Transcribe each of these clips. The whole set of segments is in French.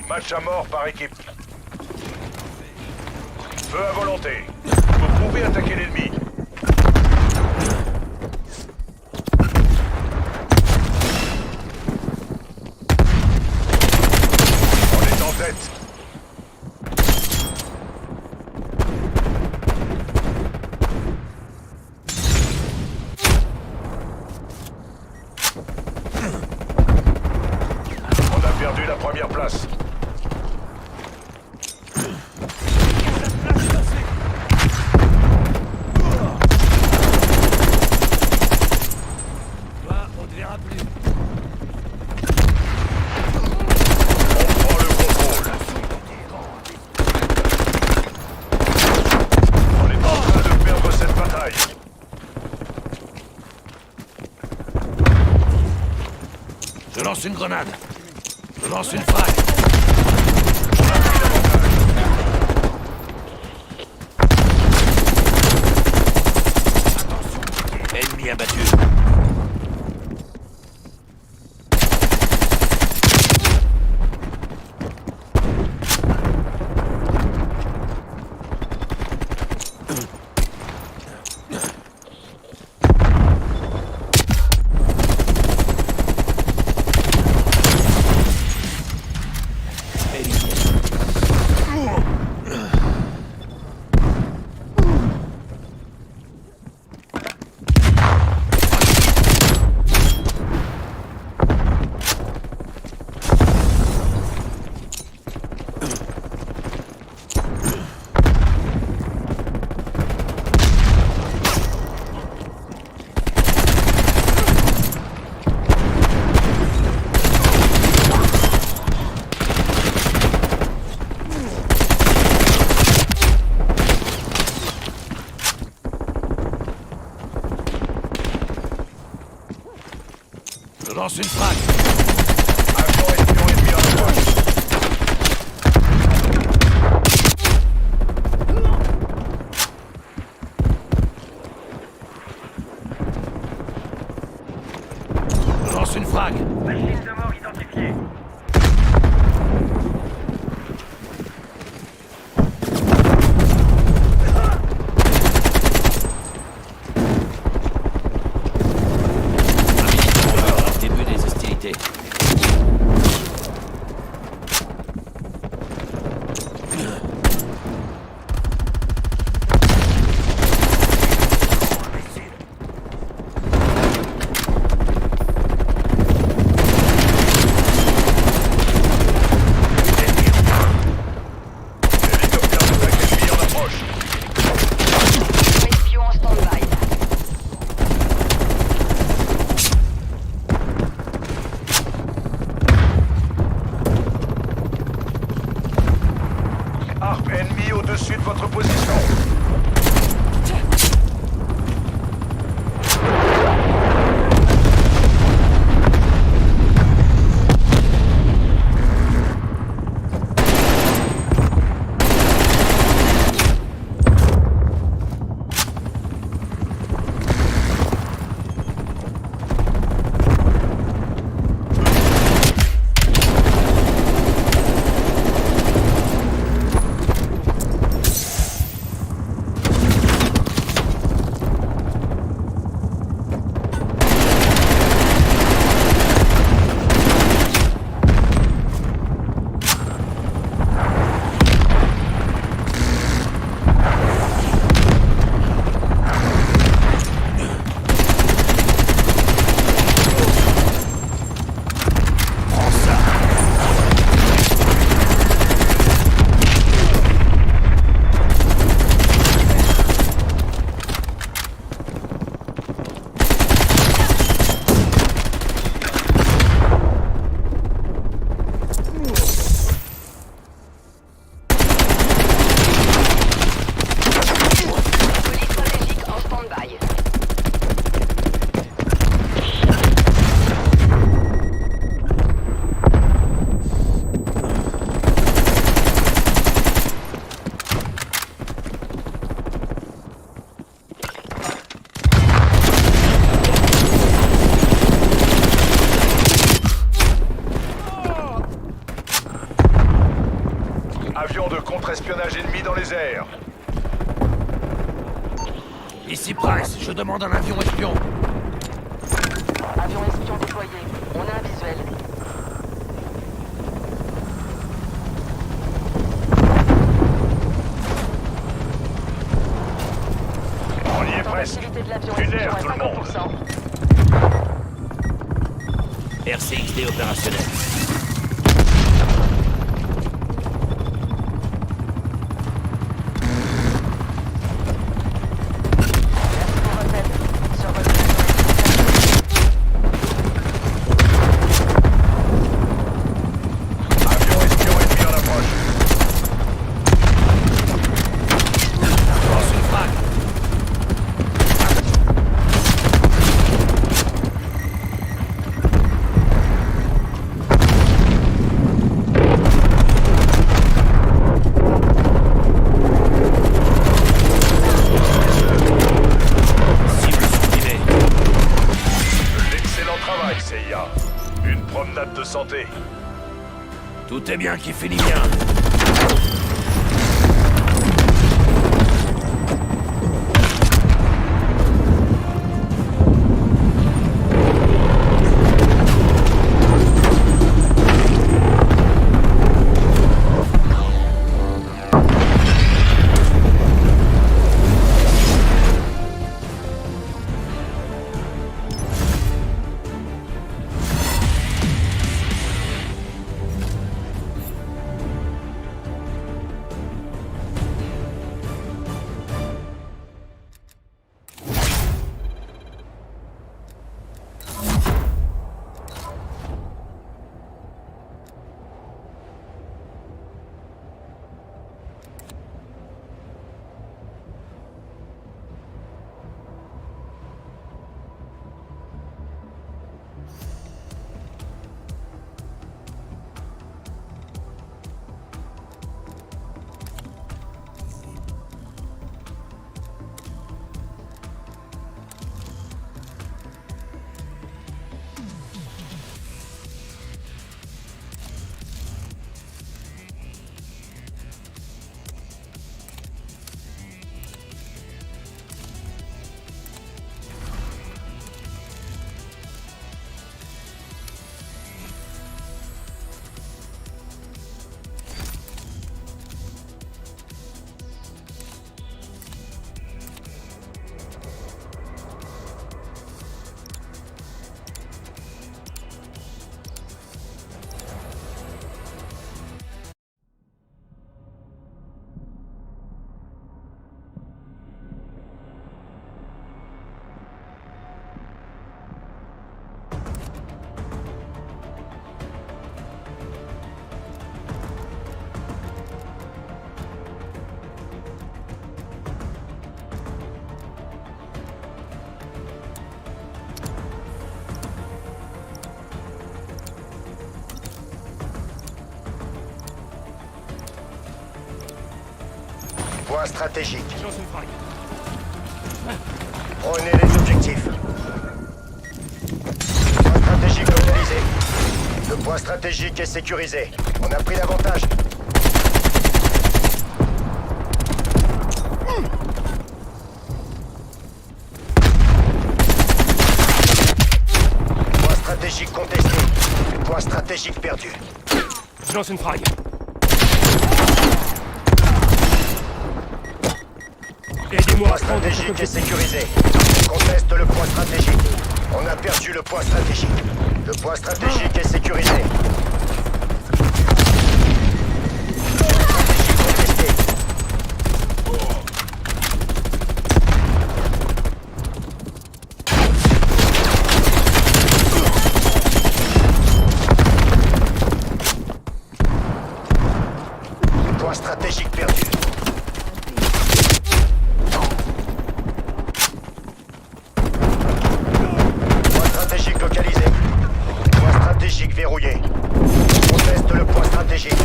Match à mort par équipe. Feu à volonté. Vous pouvez attaquer l'ennemi. On est en tête. On a perdu la première place. Je lance une grenade. Je lance une frappe. Ennemi abattu. Je lance une frappe. Agent espion ennemi en approche. Je lance une frappe. Machine de mort identifiée. Début des hostilités. Hélicoptère d'attaque ennemi en approche. Espion en stand-by. Harpe ennemi au-dessus de votre position. opération de contre-espionnage ennemi dans les airs. Ici Price, je demande un avion espion. Avion espion déployé. On a un visuel. On y est presque. L'activité de l'avion Une espion air, est tout le monde. 50%. RCXD opérationnel. Merci pour votre aide. Sur votre Avion espion ennemi en approche. Lance une frappe. Cible supprimée. L'excellent travail, CIA. Une promenade de santé. Tout est bien qui finit bien. Point stratégique. Prenez les objectifs. Point stratégique localisé. Le point stratégique est sécurisé. On a pris l'avantage. Point stratégique contesté. Point stratégique perdu. Je lance une frag. Aidez-moi Point à prendre stratégique est sécurisé. On conteste le point stratégique. On a perdu le point stratégique. Le point stratégique est sécurisé. Stratégique contesté. Point stratégique perdu. Point stratégique localisé. Point stratégique verrouillé. On conteste le point stratégique.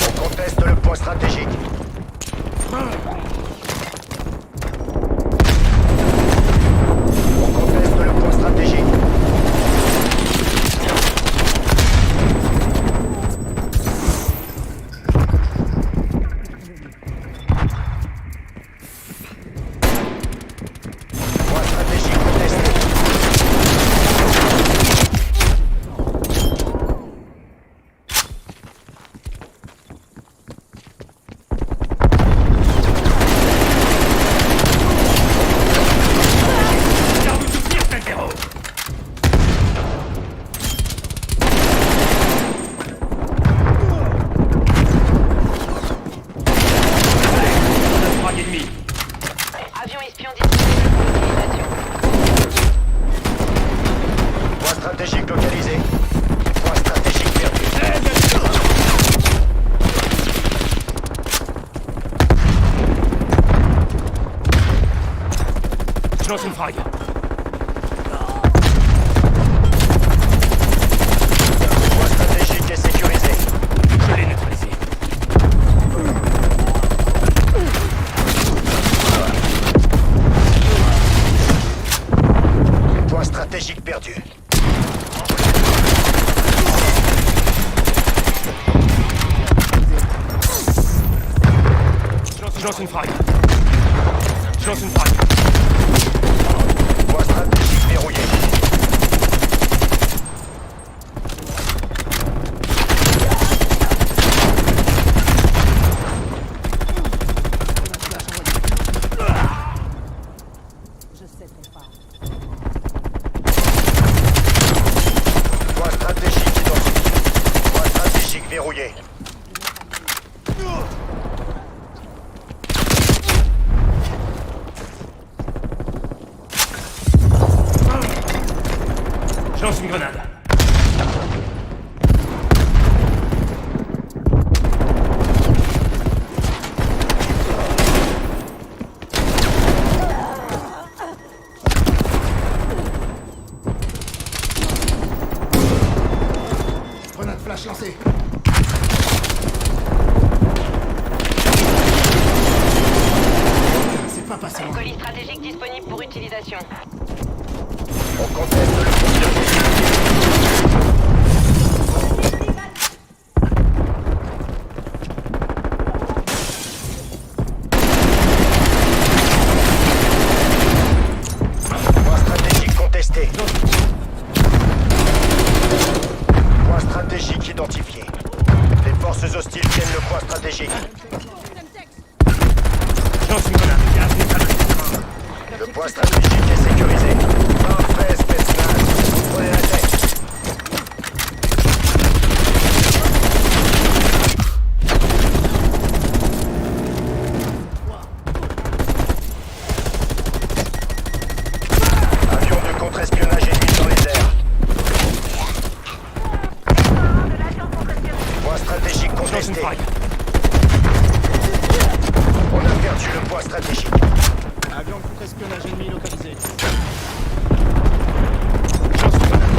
On conteste le point stratégique. On conteste le point stratégique. lance une frag. Le point stratégique est sécurisé. Je l'ai neutralisé. Point stratégique perdu. Je lance une frag. Je lance une frag. Point stratégique verrouillé. Point stratégique identifié. Point stratégique verrouillé. Je lance une grenade. Grenade flash lancée. C'est pas passé loin. Colis stratégique disponible pour utilisation. On conteste le point. Point stratégique contesté. Point stratégique identifié. Les forces hostiles tiennent le point stratégique. Je lance une grenade. Gaz métallique. Le point stratégique est sécurisé. Parfait, Spetsnaz. Vous prenez la tête. Avion de contre-espionnage ennemi dans les airs. Point stratégique Je lance une contesté. frag. On a perdu le point stratégique. Avion de contre-espionnage ennemi localisé. Je lance une grenade.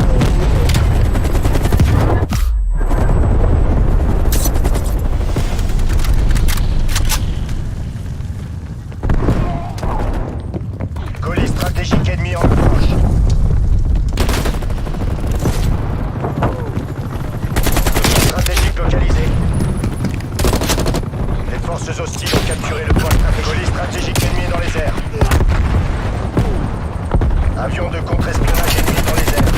Colis stratégique ennemi en approche. Stratégique localisé. Les forces hostiles ont capturé le point stratégique. Colis stratégique ennemi dans les airs. Avion de contre-espionnage ennemi dans les airs.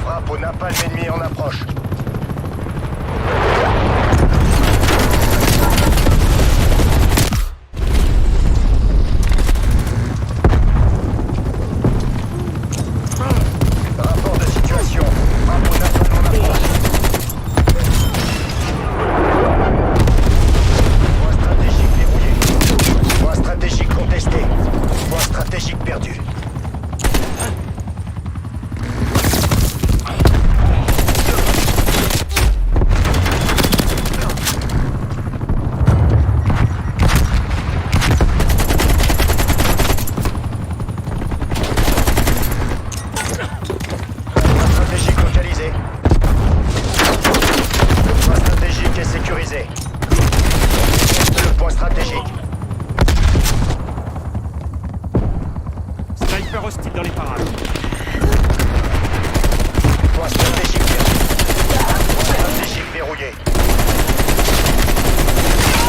Frappe au napalm ennemi en approche. Rapport de situation. Frappe au napalm en approche. Point stratégique verrouillé. Point stratégique contesté. Point stratégique perdu. Point stratégique localisé. Le point stratégique est sécurisé. On teste le point stratégique. Sniper hostile dans les parages. Point stratégique verrouillé. Point stratégique verrouillé.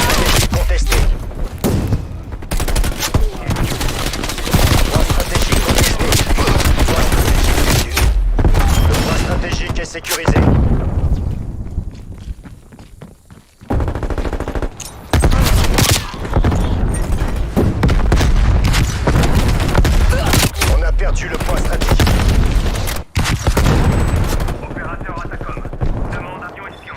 Stratégique contesté. Point stratégique contesté. Point stratégique perdu. Le point stratégique est sécurisé. On a perdu le point stratégique. Opérateur Atacom. Demande avion espion.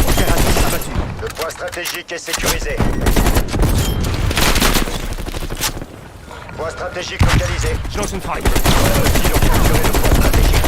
Opérateur abattu. Le point stratégique est sécurisé. Point stratégique localisé. Je lance une frag. Les hostiles ont capturé le point stratégique.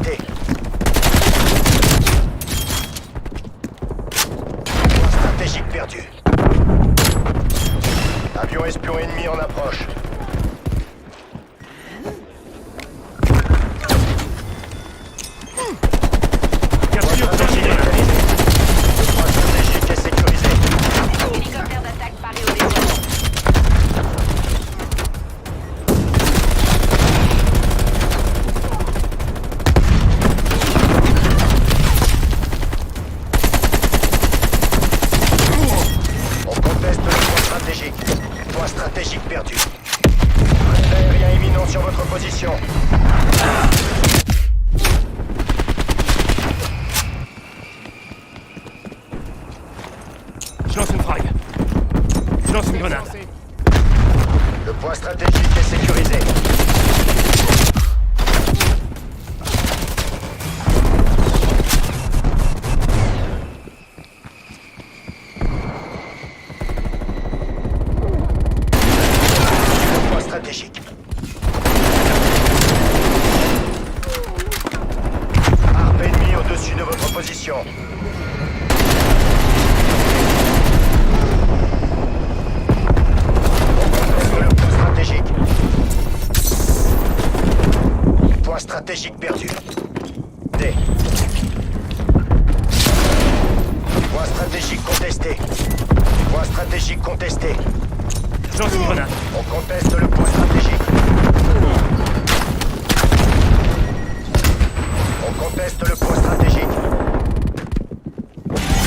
contesté. Point stratégique perdu. Avion espion ennemi en approche. Capture terminée. Le point stratégique est sécurisé. Hélicoptère d'attaque paré au déploiement. On conteste le point stratégique. Point stratégique perdu. Raid aérien imminent sur votre position. Je lance une frag. Je lance une grenade. Le point stratégique est sécurisé. Le point stratégique. Arme ennemie au-dessus de votre position. Le point stratégique. Point stratégique perdu. D. Point stratégique contesté. Point stratégique contesté. Je lance une grenade. On conteste le point stratégique. On conteste le point stratégique.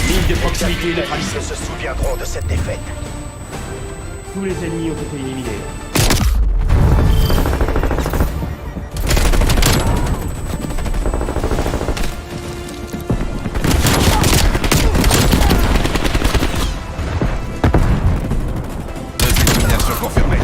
Ligne de Les proximité capitaines neutralisée. se souviendront de cette défaite. Tous les ennemis ont été éliminés. Destination confirmée.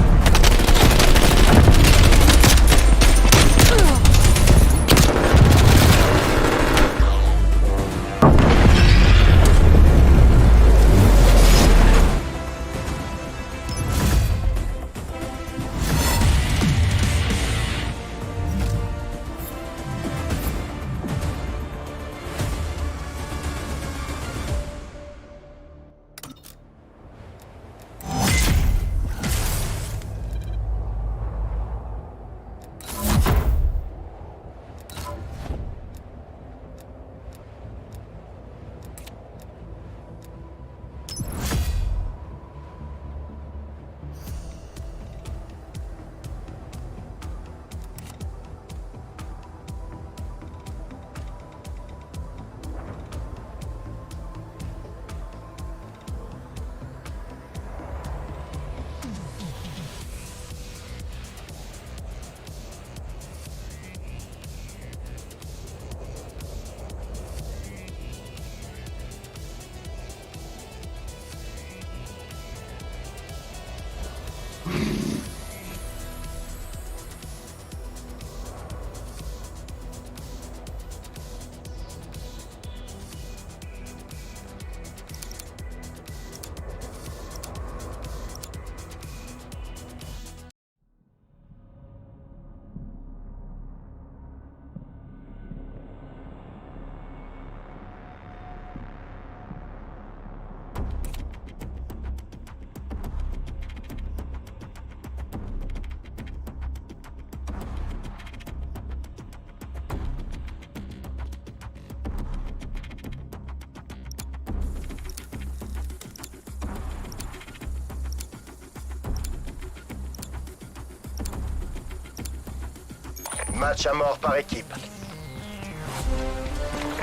Match à mort par équipe.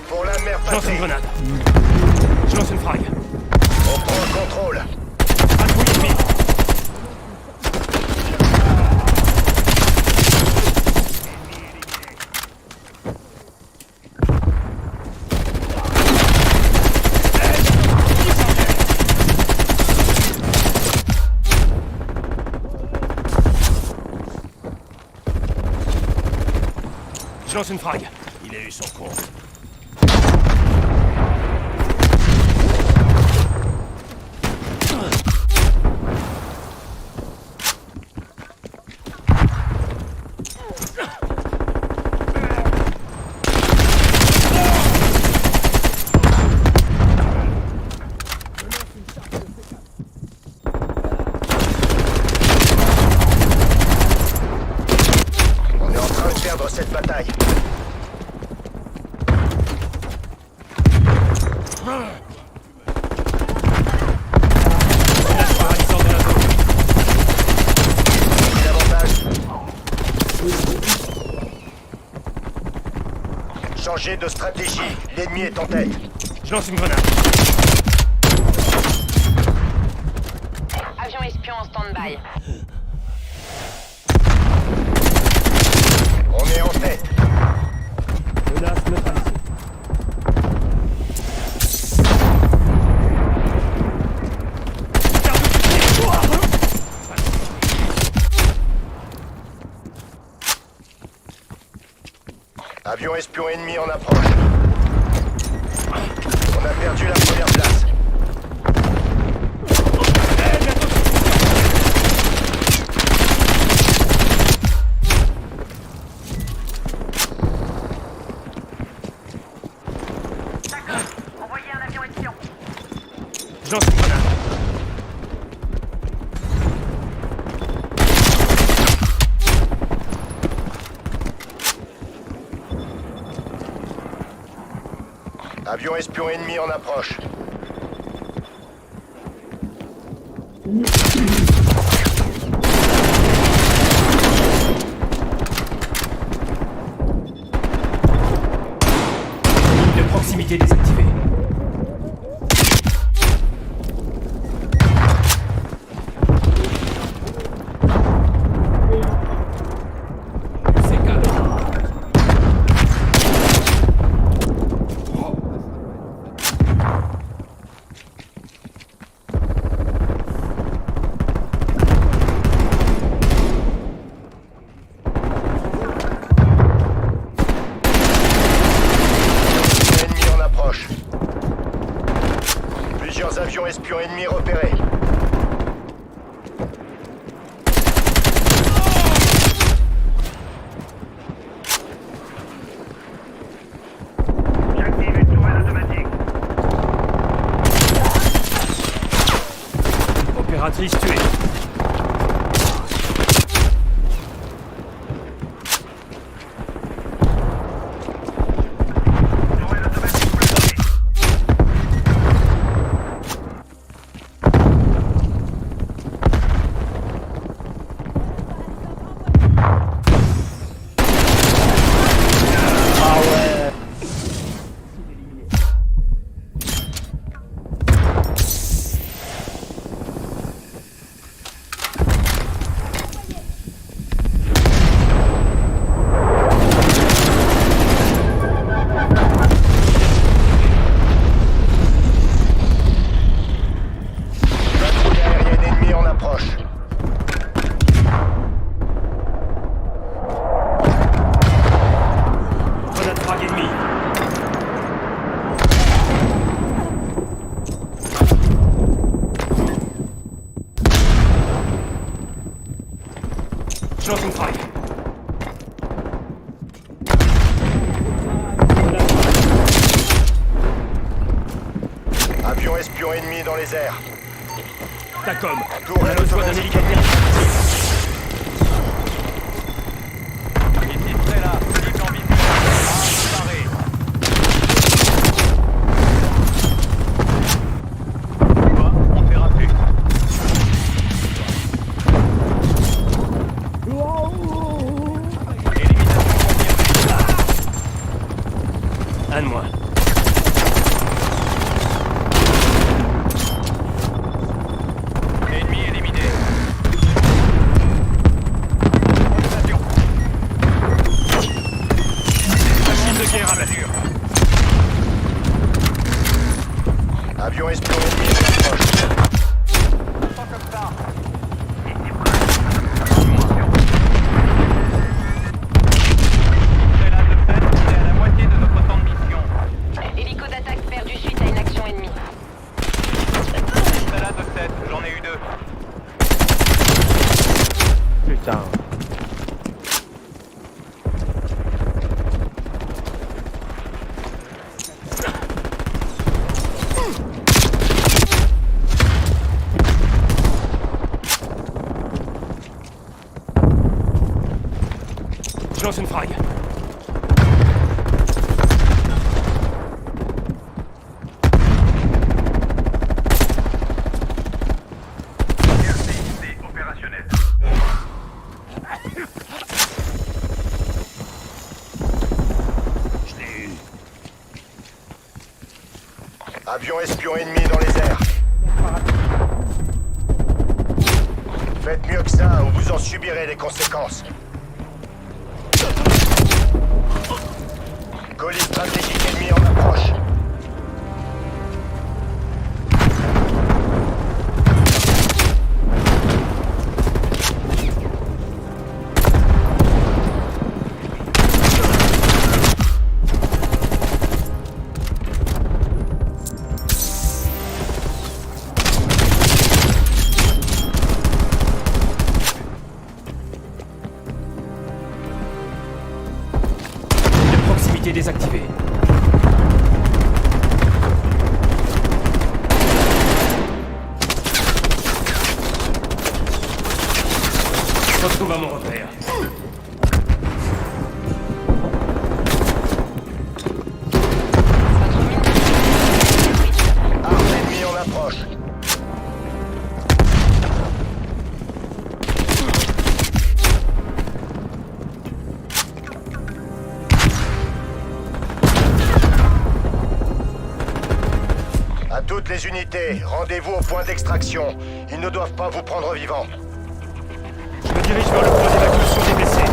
Pour la mer Je lance une patrie, grenade. Je lance une frag. on prend le contrôle. Patrouille ennemie. Je lance une frag. Il a eu son compte. Changez de stratégie. L'ennemi est en tête. Je lance une grenade. Avion espion en stand-by. On est en tête. Menace neutralisée. Avion espion ennemi en approche. On a perdu la première place. Envoyez un avion espion. Je lance une grenade. Avion espion ennemi en approche. Ligne de proximité désactivée. C'est calme. Ennemi en approche. Plusieurs avions espions ennemis repérés. J'active une tourelle automatique. Opératrice tuée. Tourelle automatique bloquée. Patrouille aérienne ennemie en approche. Grenade frag ennemi. Je lance une frag. Avion espion ennemi dans les airs. TACOM. Tourelle On a besoin d'un automatique hélicoptère. Ici près là. Cible en visuel. Arme parée. Quoi? On s'est raté. Élimination confirmée. Un de moins. Ennemi éliminé. Avion. Machine de guerre à l'allure. Avion espion ennemi en approche. Pas comme ça. C'est là de fait, c'est à la moitié de notre temps de mission. Hélico d'attaque perdu suite à une action ennemie. C'est là de 7, j'en ai eu 2. Putain. Je lance une frag. RCXD opérationnel. Je l'ai eu. Avion espion ennemi dans les airs. Faites mieux que ça ou vous en subirez les conséquences. Colis stratégique ennemi en approche. Proximité désactivée. Je retrouve à mon repère. Arme ennemie en approche. À toutes les unités, rendez-vous au point d'extraction. Ils ne doivent pas vous prendre vivant. Je me dirige vers le point d'évacuation des blessés.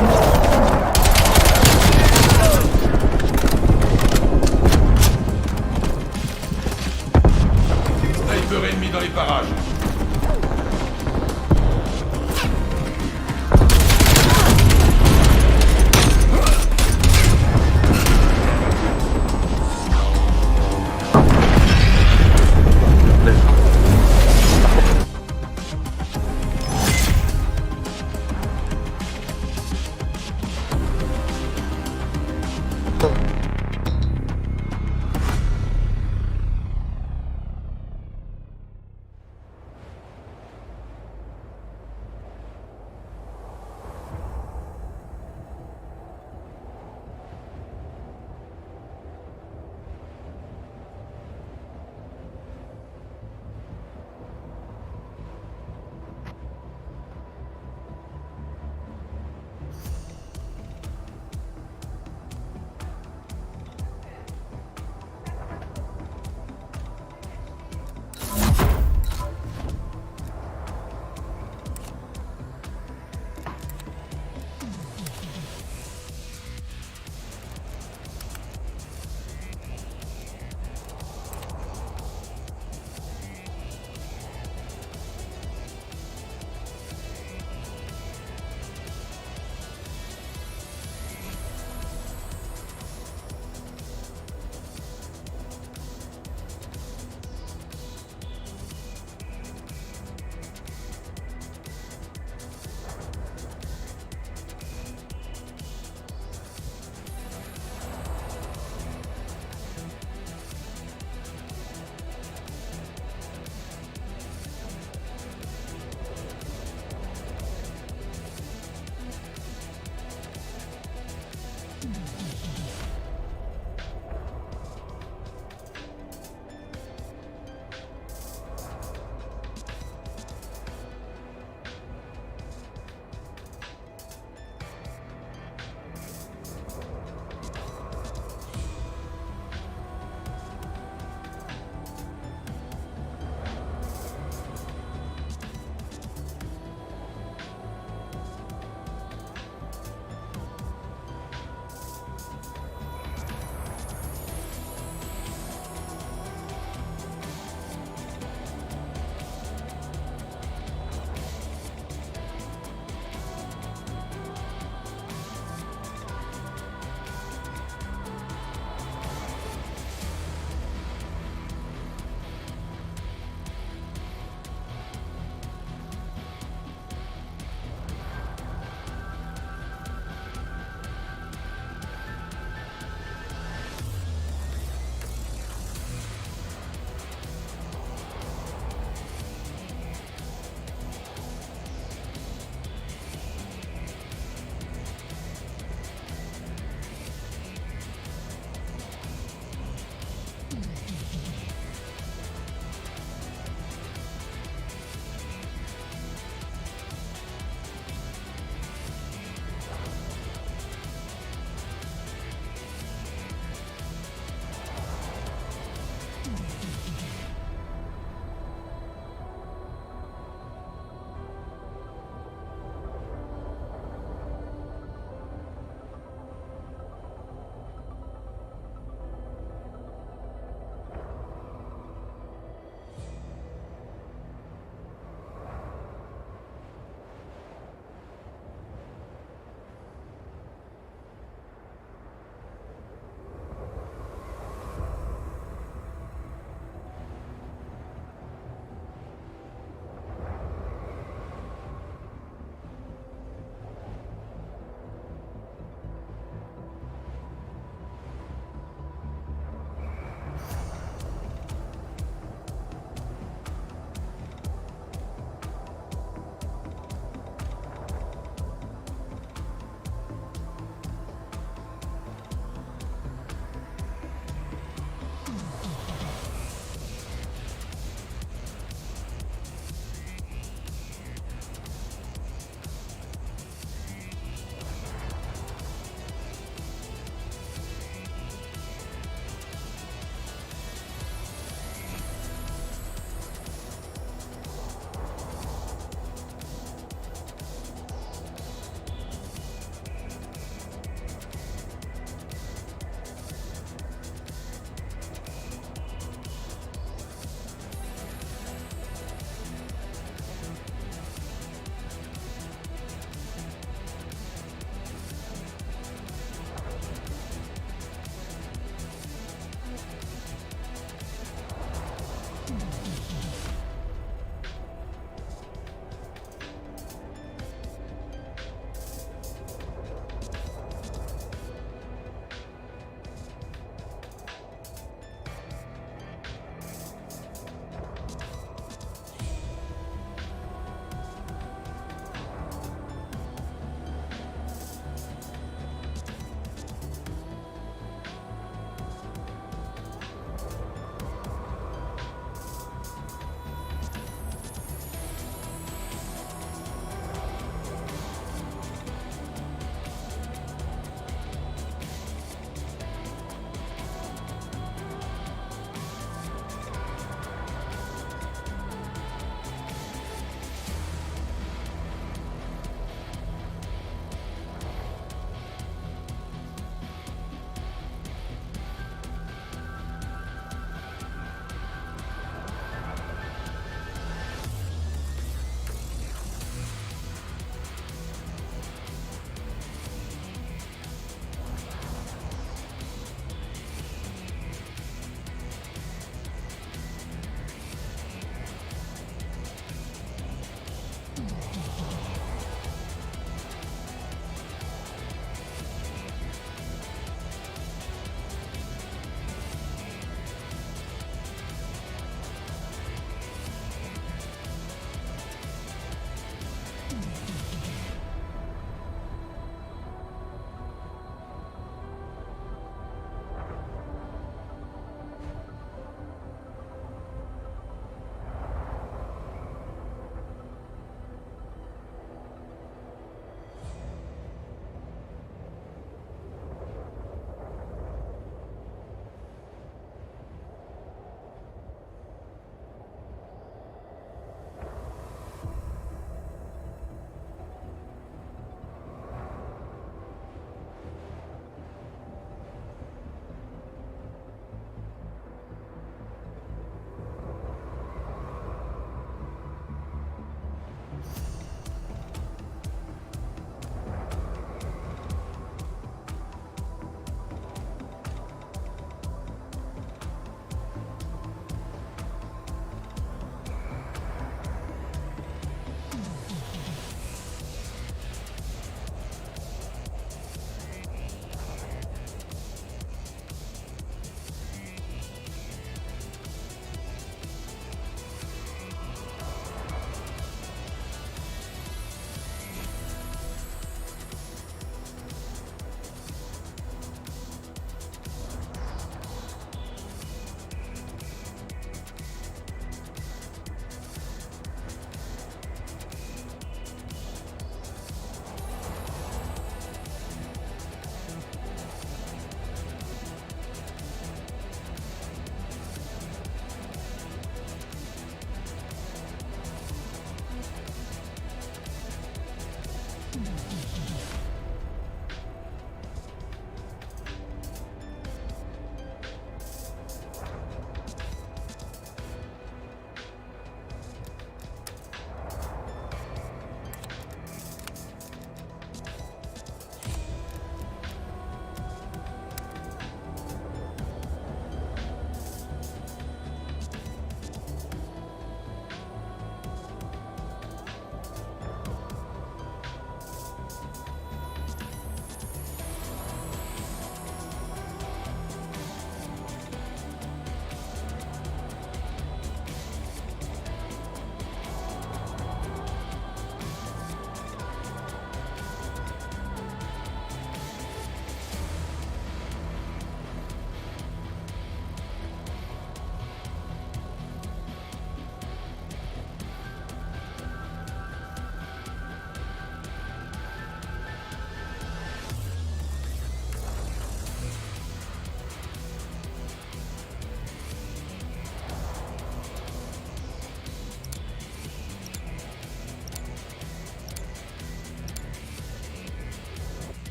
Sniper ennemi dans les parages.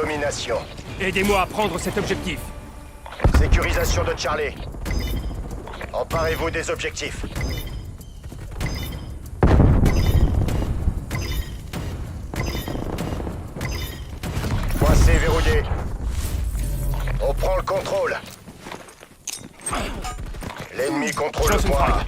domination. Aidez-moi à prendre cet objectif. Sécurisation de Charlie. Emparez-vous des objectifs. Point C verrouillé. On prend le contrôle. L'ennemi contrôle le point A.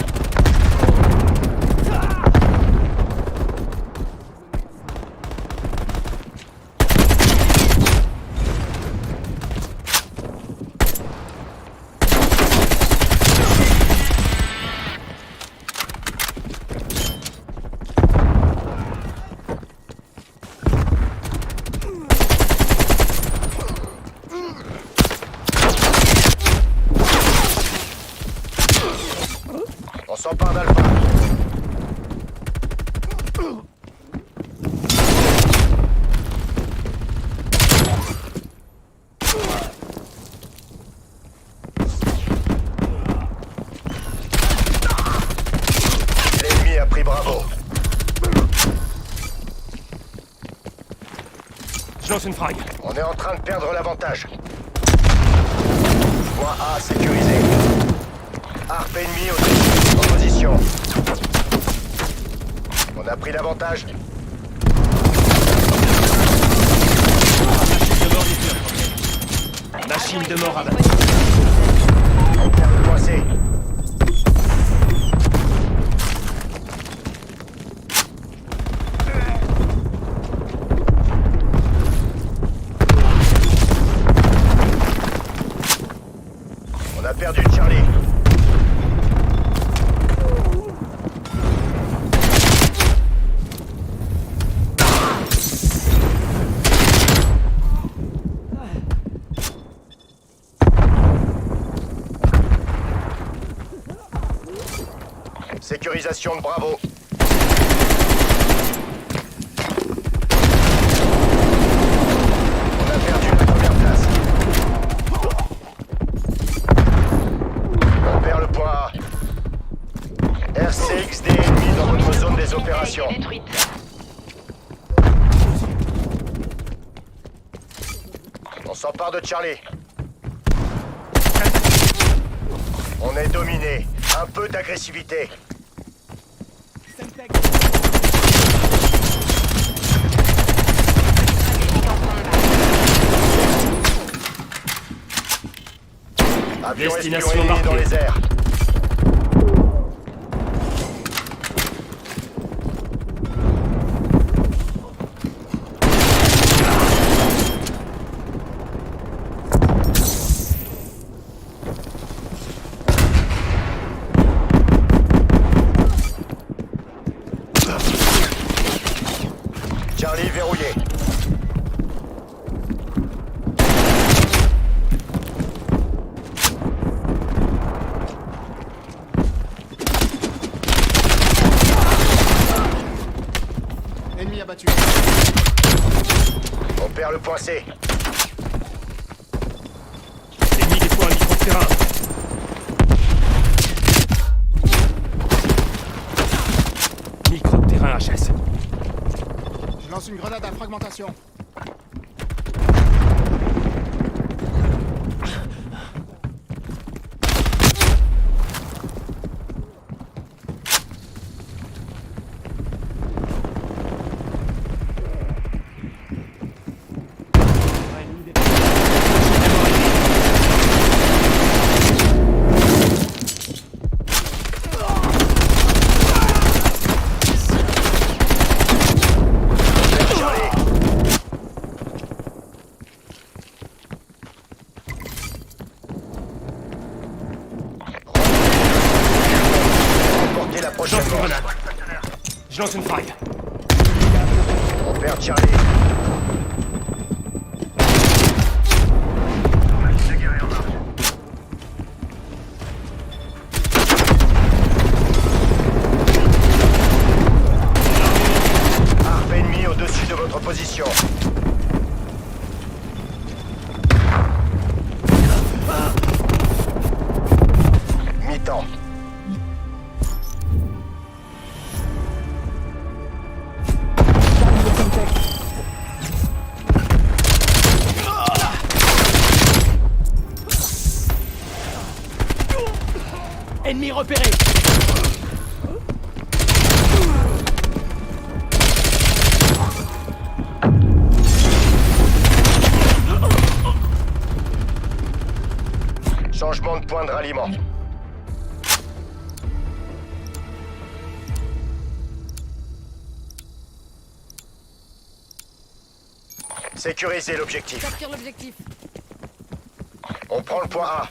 On s'empare d'Alpha. L'ennemi a pris Bravo. Je lance une frag. On est en train de perdre l'avantage. Point A sécurisé. Harpe ennemi en position. On a pris l'avantage. Machine de mort abattue. On perd le point C. On a perdu Charlie. Sécurisation de Bravo. On a perdu la première place. On perd le point A. RCXD ennemi dans votre zone des opérations. A été détruite. On s'empare de Charlie. On est dominé. Un peu d'agressivité. Avion Destination espion ennemi marquée. dans les airs. Charlie verrouillé. Ennemi abattu. On perd le point C. L'ennemi déploie un micro-terrain. Micro-terrain HS. Je lance une grenade à fragmentation. Portez la Je prochaine lance une mort. grenade. Je lance une frag. On perd Charlie. Machine de guerre est en marche. Harpe ennemi au-dessus de votre position. Mi-temps. Ennemi repéré. Changement de point de ralliement. Sécurisez l'objectif. Capture l'objectif. On prend le point A.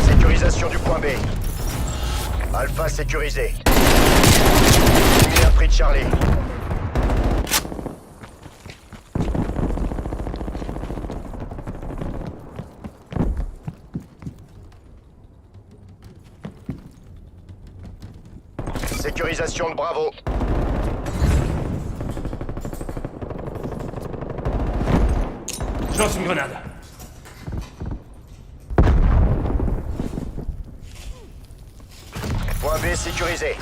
Sécurisation du point B. Alpha sécurisé. Ennemi a pris de Charlie. Sécurisation de Bravo. Je lance une grenade. Point B sécurisé.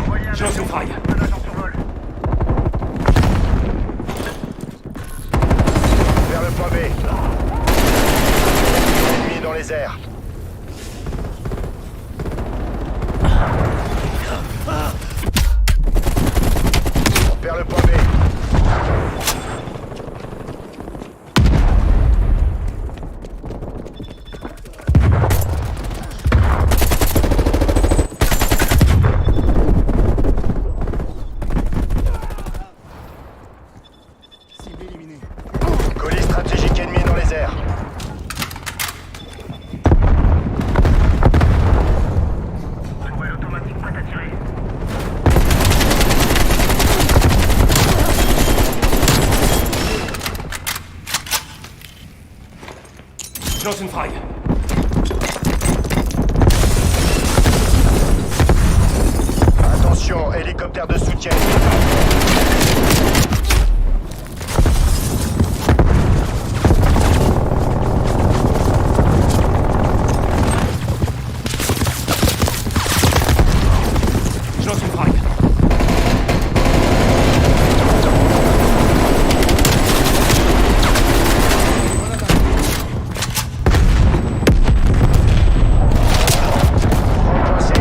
Envoyez un Je lance avion. une frague. Un agent survol. Vers le point B. Ennemi dans les airs. On perd le point B. Cible éliminée. Colis stratégique ennemi dans les airs. Tourelle automatique prête à tirer. Je lance une frague. Attention, hélicoptère de soutien. Je lance une frague. Coincé.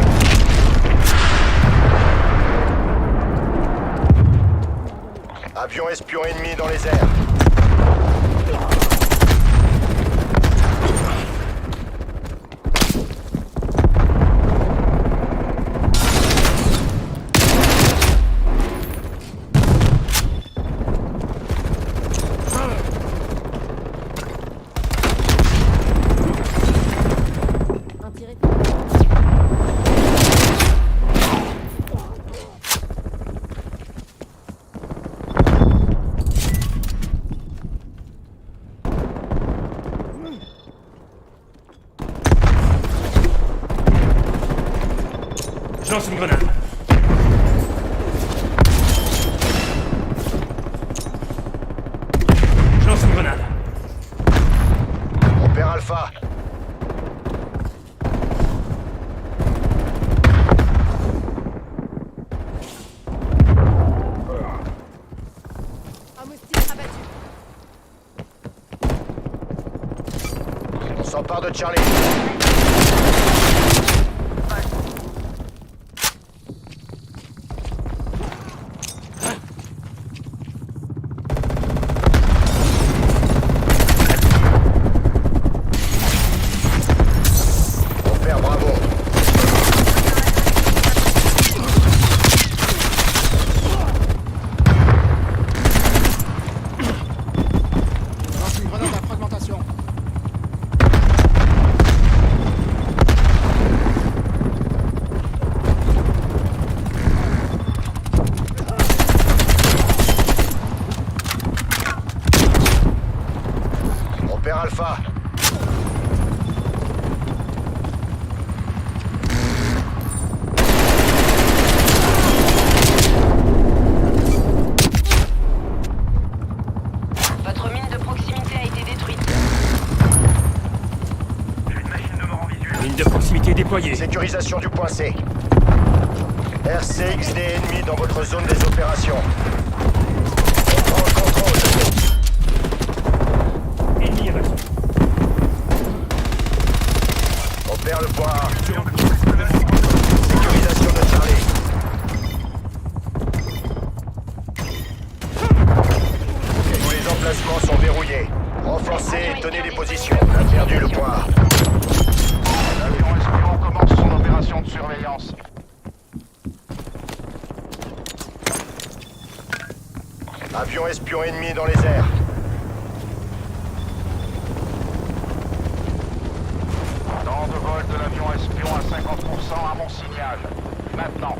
Avion espion ennemi dans les airs. Un tiré. Je lance une grenade. Je lance une grenade. On perd Alpha. Un moustique abattu. On s'empare de Charlie. On perd Bravo. Lance une grenade à fragmentation. On perd Alpha. Votre mine de proximité a été détruite. J'ai une machine de mort en visuel. Ligne de proximité déployée. Sécurisation du point C. RCXD ennemi dans votre zone des opérations. On prend le contrôle. Ennemi abattu. Vers le point A. Sécurisation de Charlie. Tous les emplacements sont verrouillés. Renforcez et tenez les positions. On a perdu le point A. L'avion espion commence son opération de surveillance. Avion espion ennemi dans les airs. Temps de vol de l'avion espion à 50% à mon signal. Maintenant.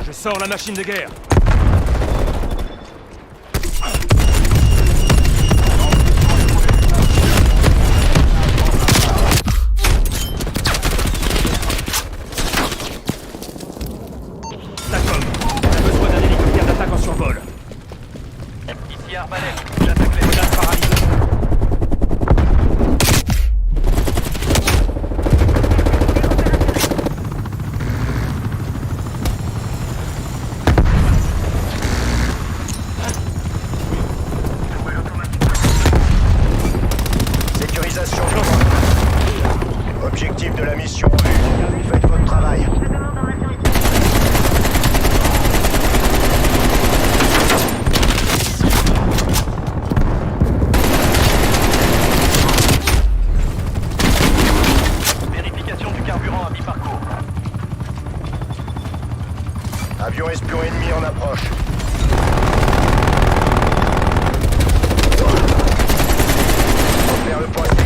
Je sors la machine de guerre. Tacom, on a besoin d'un hélicoptère d'attaque en survol. Ici Arbalète, j'attaque les menaces paralysées. Sécurisation du point. Objectif de la mission vu. Faites votre travail. Vérification du carburant à mi-parcours. Avion espion ennemi en approche. Vers le point C.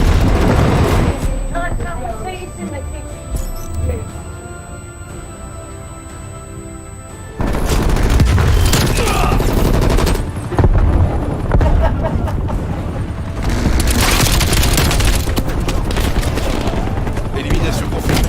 Élimination confirmée.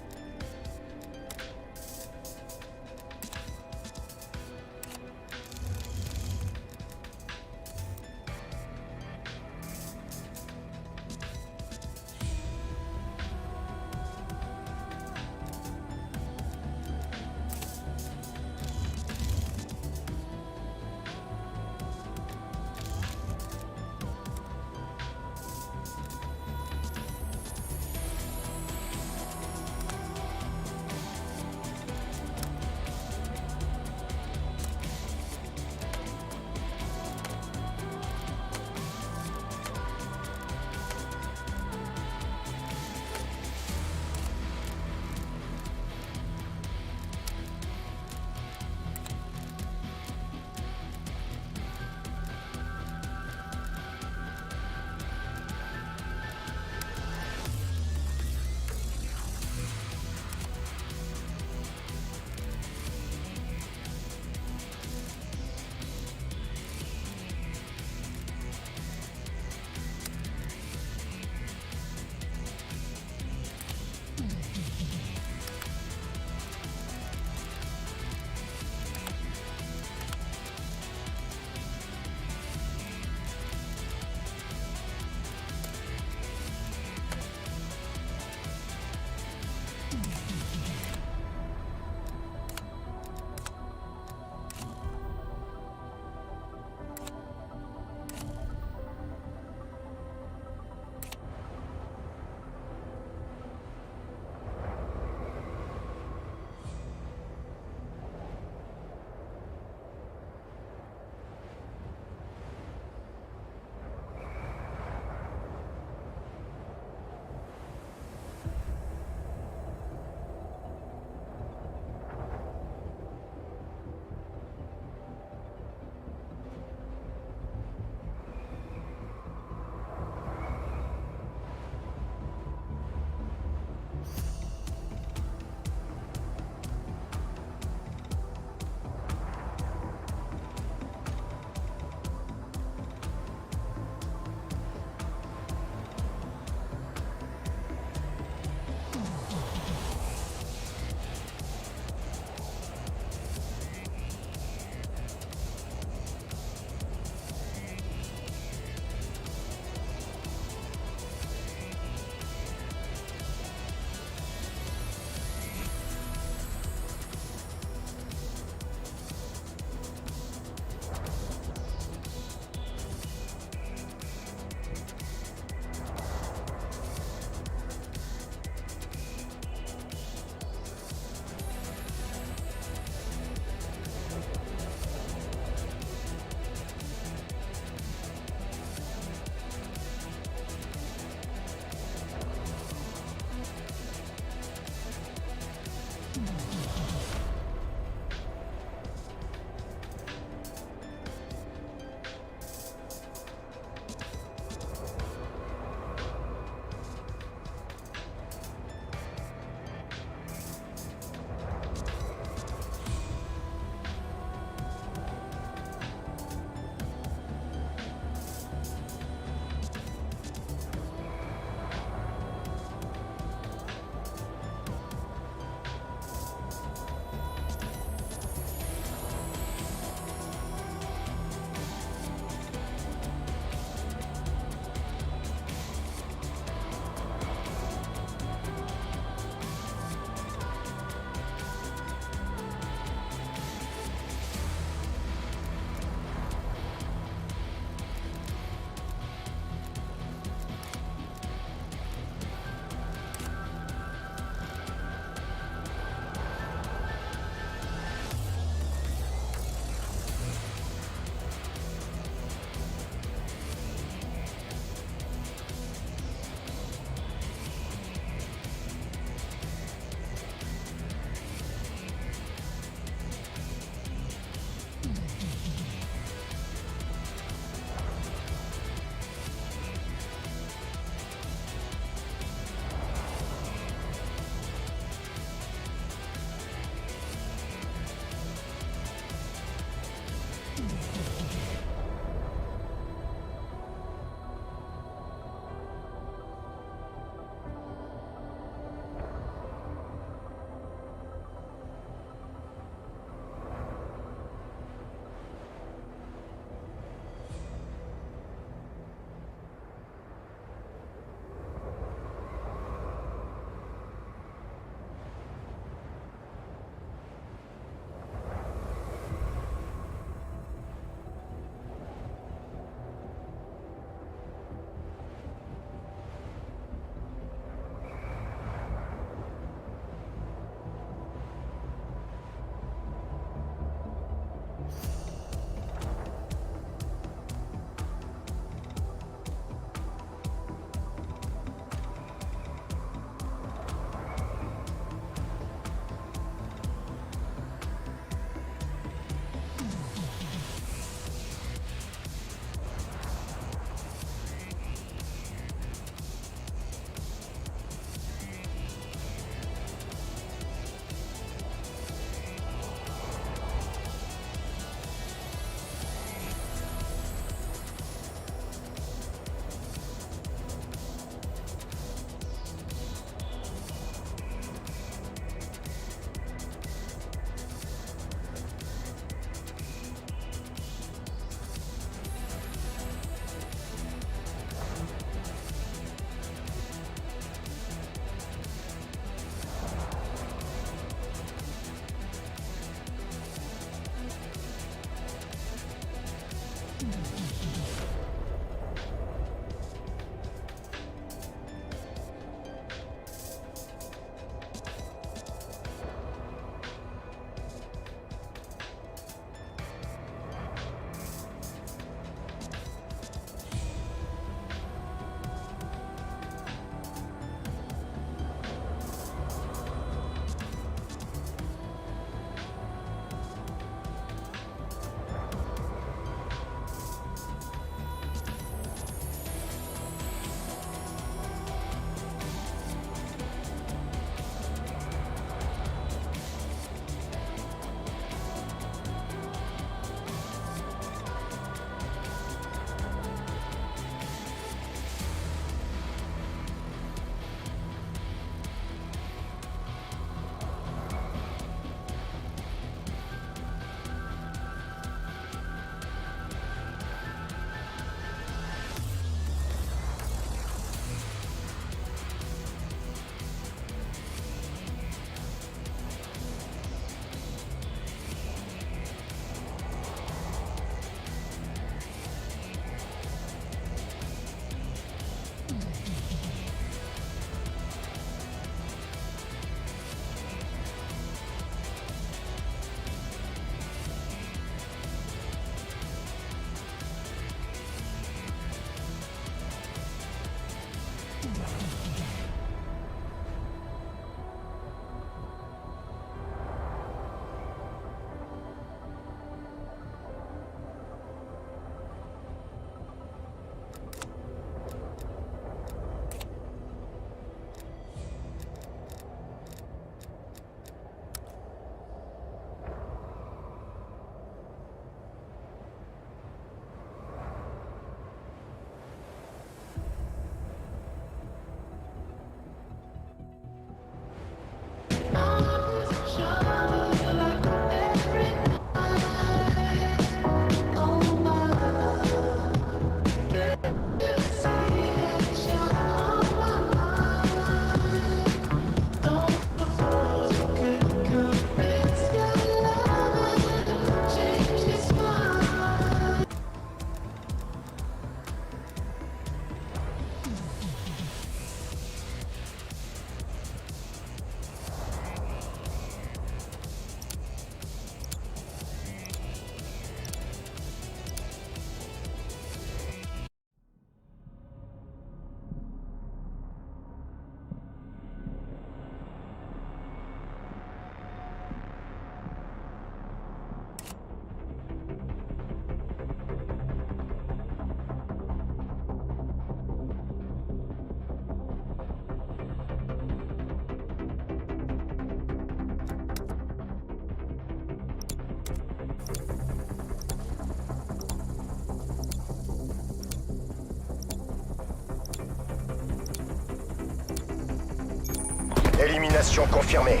Élimination confirmée.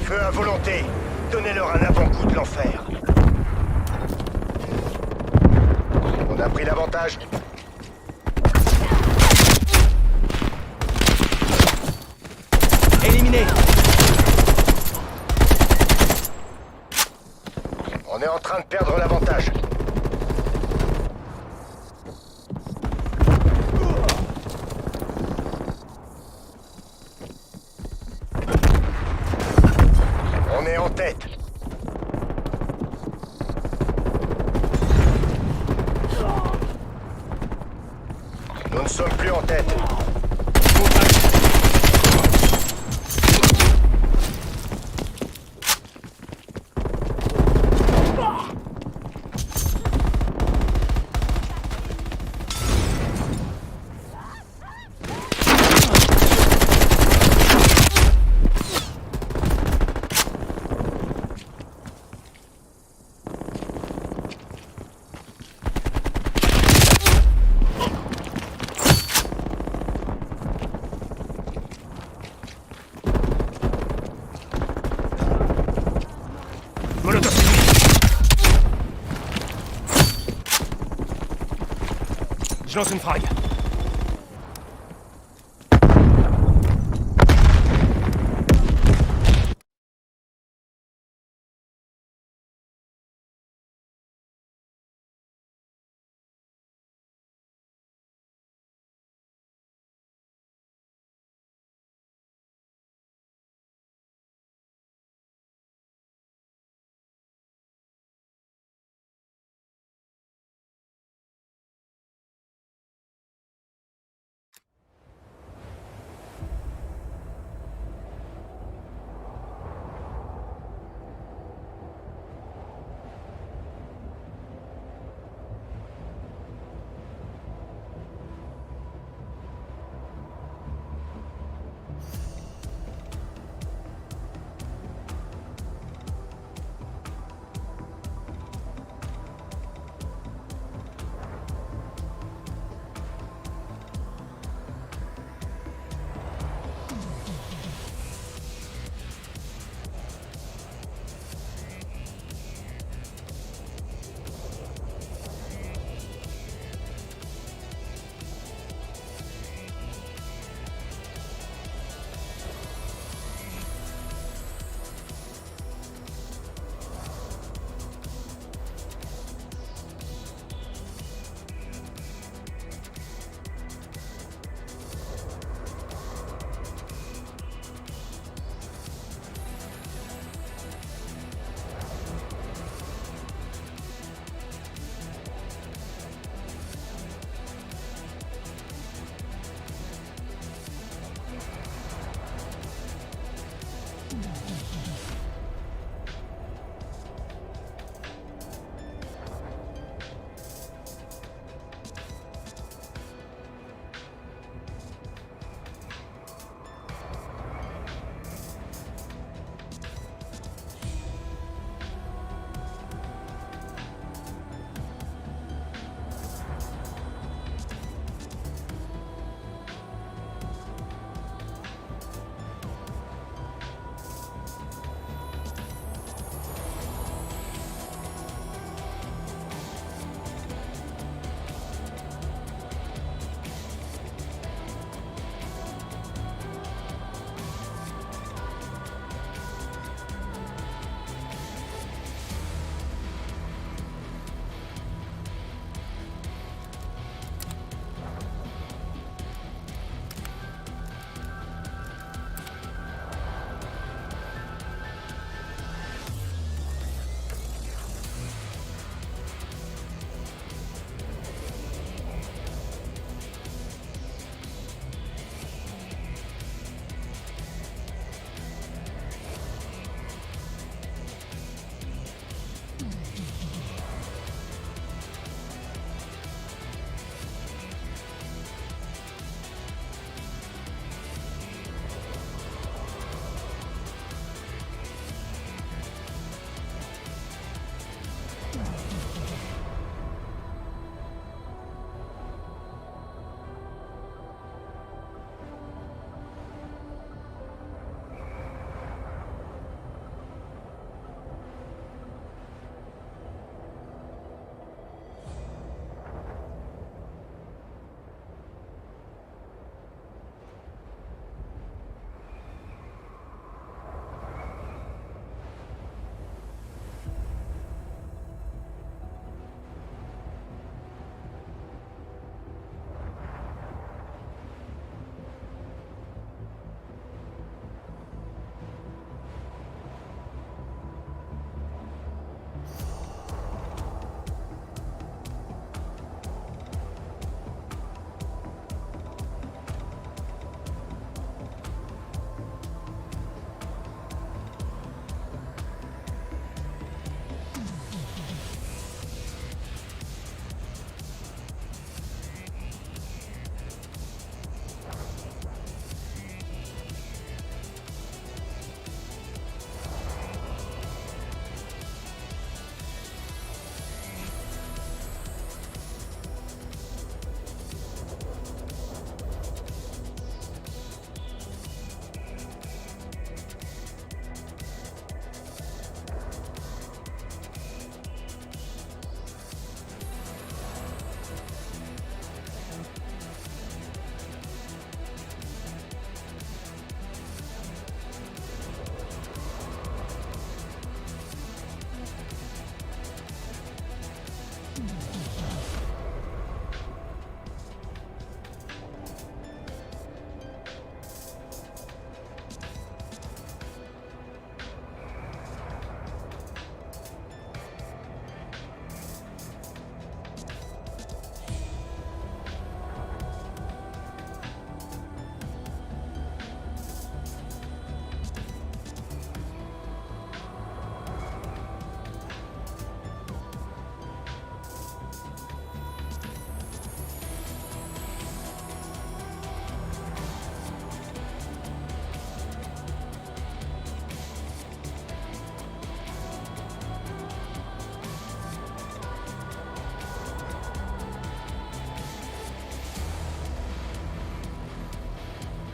Feu à volonté. Donnez-leur un avant-goût de l'enfer. On a pris l'avantage. Éliminé. On est en train de perdre l'avantage. On est en tête. Nous ne sommes plus en tête. Molotov. Je lance une frag.